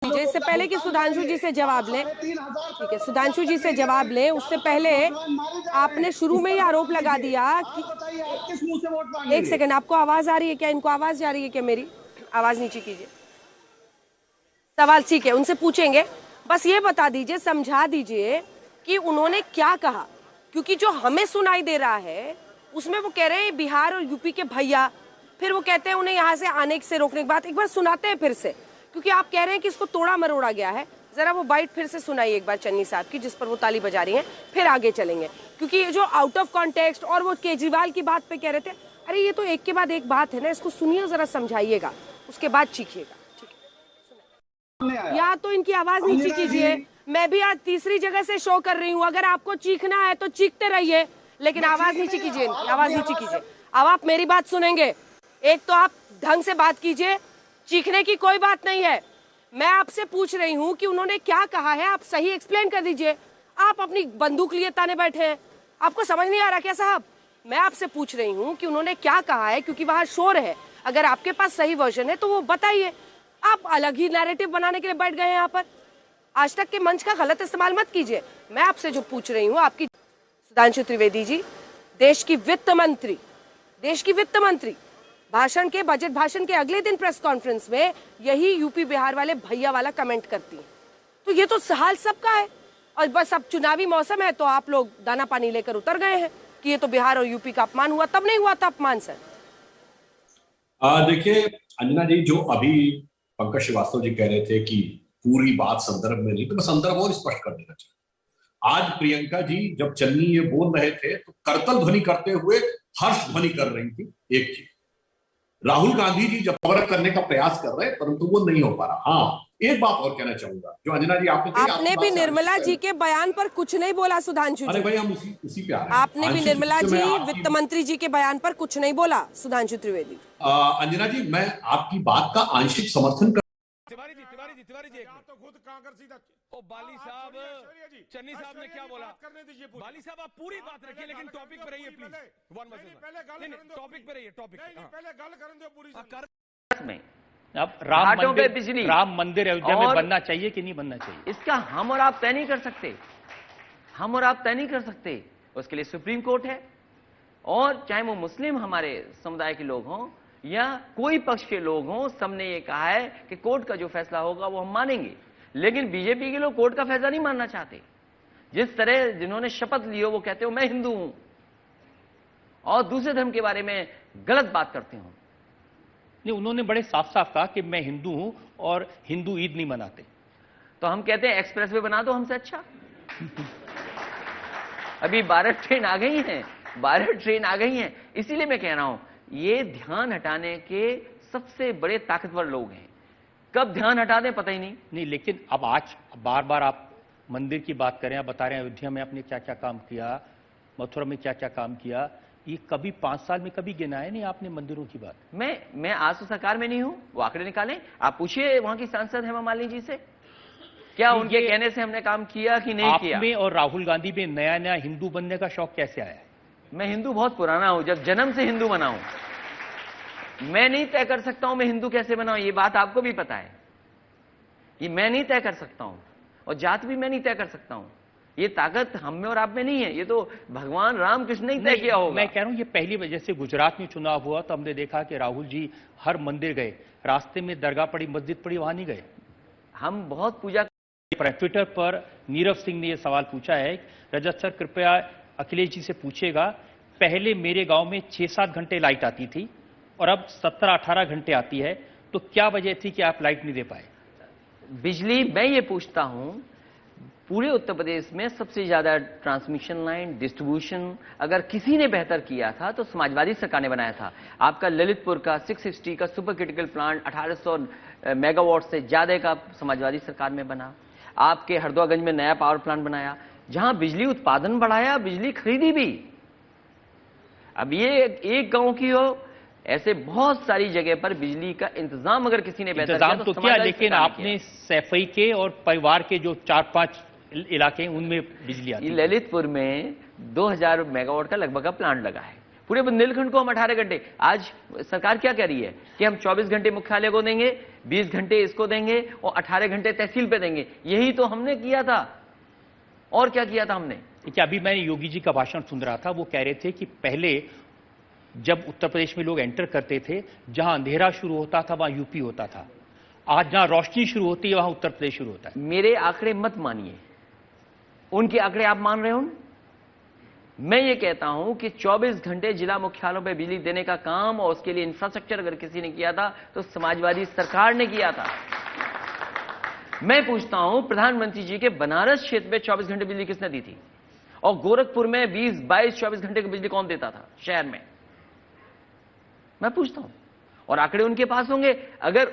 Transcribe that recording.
दीजिए इससे पहले कि सुधांशु जी से जवाब ले। ठीक है, सुधांशु जी से जवाब ले, उससे पहले आपने शुरू में ही आरोप लगा दिया कि एक सेकंड, आपको आवाज आ रही है क्या? इनको आवाज जा रही है क्या? मेरी आवाज नीचे कीजिए। सवाल ठीक है, उनसे पूछेंगे। बस ये बता दीजिए, समझा दीजिए कि उन्होंने क्या कहा, क्योंकि जो हमें सुनाई दे रहा है उसमें वो कह रहे हैं बिहार और यूपी के भैया, फिर वो कहते हैं उन्हें यहाँ से आने से रोकने की बात। एक बार सुनाते हैं फिर से, क्योंकि आप कह रहे हैं कि इसको तोड़ा मरोड़ा गया है। जरा वो बाइट फिर से सुनाइए एक बार चन्नी साहब की, जिस पर वो ताली बजा रही हैं, फिर आगे चलेंगे। क्योंकि ये जो आउट ऑफ कॉन्टेक्स्ट और वो केजरीवाल की बात पे कह रहे थे, अरे ये तो एक के बाद एक बात है ना, इसको सुनिए, जरा समझाइएगा, उसके बाद चीखिएगा। या तो इनकी आवाज नीचे कीजिए। मैं भी आज तीसरी जगह से शो कर रही हूँ, अगर आपको चीखना है तो चीखते रहिए, लेकिन आवाज नीचे कीजिए, इनकी आवाज नीचे कीजिए। अब आप मेरी बात सुनेंगे। एक तो आप ढंग से बात कीजिए, चीखने की कोई बात नहीं है। मैं आपसे पूछ रही हूँ कि उन्होंने क्या कहा है, आप सही एक्सप्लेन कर दीजिए। आप अपनी बंदूक लिए ताने बैठे हैं, आपको समझ नहीं आ रहा क्या साहब? मैं आपसे पूछ रही हूँ कि उन्होंने क्या कहा है, क्योंकि वहां शोर है। अगर आपके पास सही वर्जन है तो वो बताइए। आप अलग ही नैरेटिव बनाने के लिए बैठ गए हैं यहाँ पर। आज तक के मंच का गलत इस्तेमाल मत कीजिए। मैं आपसे जो पूछ रही हूँ, आपकी सुधांशु त्रिवेदी जी, देश की वित्त मंत्री बजट भाषण के अगले दिन प्रेस कॉन्फ्रेंस में यही यूपी बिहार वाले भैया वाला कमेंट करती हैं। तो ये तो हाल सबका है, और बस अब चुनावी मौसम है तो आप लोग दाना पानी लेकर उतर गए हैं कि ये तो बिहार और यूपी का अपमान हुआ। तब नहीं हुआ था अपमान सर? देखिए अंजना जी, जो अभी पंकज श्रीवास्तव जी कह रहे थे कि पूरी बात संदर्भ में नहीं, तो मैं संदर्भ और स्पष्ट कर देना चाहूँ। आज प्रियंका जी जब चन्नी ये बोल रहे थे तो करतल ध्वनि करते हुए हर्ष ध्वनि कर रही थी। एक चीज, राहुल गांधी जी जब कवर करने का प्रयास कर रहे हैं परंतु वो नहीं हो पा रहा। हाँ, एक बात और कहना चाहूंगा, जो अंजना जी आपने भी निर्मला जी के बयान पर कुछ नहीं बोला सुधांशु जी। अरे भाई, हम उसी पे आ रहे हैं। आपने भी निर्मला जी वित्त मंत्री जी के बयान पर कुछ नहीं बोला सुधांशु त्रिवेदी। अंजना जी, मैं आपकी बात का आंशिक समर्थन कर। तिवारी जी तो खुद कांकर सीधा। ओ बाली साहब, चन्नी साहब ने क्या बोला? बाली साहब आप पूरी बात रखिए, लेकिन टॉपिक पे रहिए प्लीज। टॉपिक पे रहिए, टॉपिक पहले गल करने दो पूरी में। अब राम मंदिर अयोध्या में बनना चाहिए कि नहीं बनना चाहिए, इसका हम और आप तय नहीं कर सकते। हम और आप तय नहीं कर सकते, उसके लिए सुप्रीम कोर्ट है। और चाहे वो मुस्लिम हमारे समुदाय के लोग हों या कोई पक्ष के लोग हों, सबने ये कहा है कि कोर्ट का जो फैसला होगा वो हम मानेंगे। लेकिन बीजेपी के लोग कोर्ट का फैसला नहीं मानना चाहते। जिस तरह जिन्होंने शपथ ली हो वो कहते हो मैं हिंदू हूं और दूसरे धर्म के बारे में गलत बात करते हो। नहीं, उन्होंने बड़े साफ साफ कहा कि मैं हिंदू हूं और हिंदू ईद नहीं मनाते। तो हम कहते हैं एक्सप्रेस वे बना दो हमसे अच्छा। अभी 12 ट्रेन आ गई हैं, 12 ट्रेन आ गई हैं। इसीलिए मैं कह रहा हूं, ये ध्यान हटाने के सबसे बड़े ताकतवर लोग हैं। कब ध्यान हटा दें पता ही नहीं। लेकिन अब आज बार बार आप मंदिर की बात करें, आप बता रहे हैं अयोध्या में आपने क्या क्या काम किया, मथुरा में क्या क्या काम किया। ये कभी 5 साल में कभी गिनाया नहीं आपने मंदिरों की बात? मैं आज तो सरकार में नहीं हूं, वो आंकड़े निकालें। आप पूछिए वहां की सांसद हेमा मालिनी जी से, क्या उनके कहने से हमने काम किया कि नहीं किया। आप में और राहुल गांधी में नया नया हिंदू बनने का शौक कैसे आया? मैं हिंदू बहुत पुराना हूं, जब जन्म से हिंदू बना हूं। मैं नहीं तय कर सकता हूं मैं हिंदू कैसे बना हूं, ये बात आपको भी पता है। ये मैं नहीं तय कर सकता हूं, और जात भी मैं नहीं तय कर सकता हूं। ये ताकत हम में और आप में नहीं है, ये तो भगवान रामकृष्ण ने तय किया होगा। मैं कह रहा हूं, ये पहली वजह से गुजरात में चुनाव हुआ तो हमने देखा कि राहुल जी हर मंदिर गए, रास्ते में दरगाह पड़ी, मस्जिद पड़ी, वहां नहीं गए। हम बहुत पूजा। ट्विटर पर नीरव सिंह ने यह सवाल पूछा है, रजत सर कृपया अखिलेश जी से पूछेगा, पहले मेरे गांव में 6-7 घंटे लाइट आती थी और अब 17-18 घंटे आती है, तो क्या वजह थी कि आप लाइट नहीं दे पाए? बिजली, मैं ये पूछता हूं, पूरे उत्तर प्रदेश में सबसे ज्यादा ट्रांसमिशन लाइन, डिस्ट्रीब्यूशन अगर किसी ने बेहतर किया था तो समाजवादी सरकार ने बनाया था। आपका ललितपुर का 660 का सुपर क्रिटिकल प्लांट 1800 मेगावाट से ज्यादा का समाजवादी सरकार में बना। आपके हरदोगंज में नया पावर प्लांट बनाया, जहां बिजली उत्पादन बढ़ाया, बिजली खरीदी भी। अब ये एक गांव की हो, ऐसे बहुत सारी जगह पर बिजली का इंतजाम अगर किसी ने बेहतर किया तो क्या, लेकिन आपने सैफई के और परिवार के जो 4-5 इलाके हैं उनमें बिजली आती है। ललितपुर में 2000 मेगावाट का लगभग का प्लांट लगा है। पूरे बुंदेलखंड को हम 18 घंटे। आज सरकार क्या कह रही है कि हम 24 घंटे मुख्यालय को देंगे, 20 घंटे इसको देंगे और 18 घंटे तहसील पे देंगे। यही तो हमने किया था। और क्या किया था हमने? देखिए, अभी मैं योगी जी का भाषण सुन रहा था, वो कह रहे थे कि पहले जब उत्तर प्रदेश में लोग एंटर करते थे, जहां अंधेरा शुरू होता था वहां यूपी होता था। आज जहां रोशनी शुरू होती है वहां उत्तर प्रदेश शुरू होता है। मेरे आंकड़े मत मानिए, उनके आंकड़े आप मान रहे हो ना? मैं ये कहता हूं कि 24 घंटे जिला मुख्यालयों पर बिजली देने का काम और उसके लिए इंफ्रास्ट्रक्चर अगर किसी ने किया था तो समाजवादी सरकार ने किया था। मैं पूछता हूं, प्रधानमंत्री जी के बनारस क्षेत्र में 24 घंटे बिजली किसने दी थी? और गोरखपुर में 20, 22, 24 घंटे की बिजली कौन देता था शहर में? मैं पूछता हूं, और आंकड़े उनके पास होंगे। अगर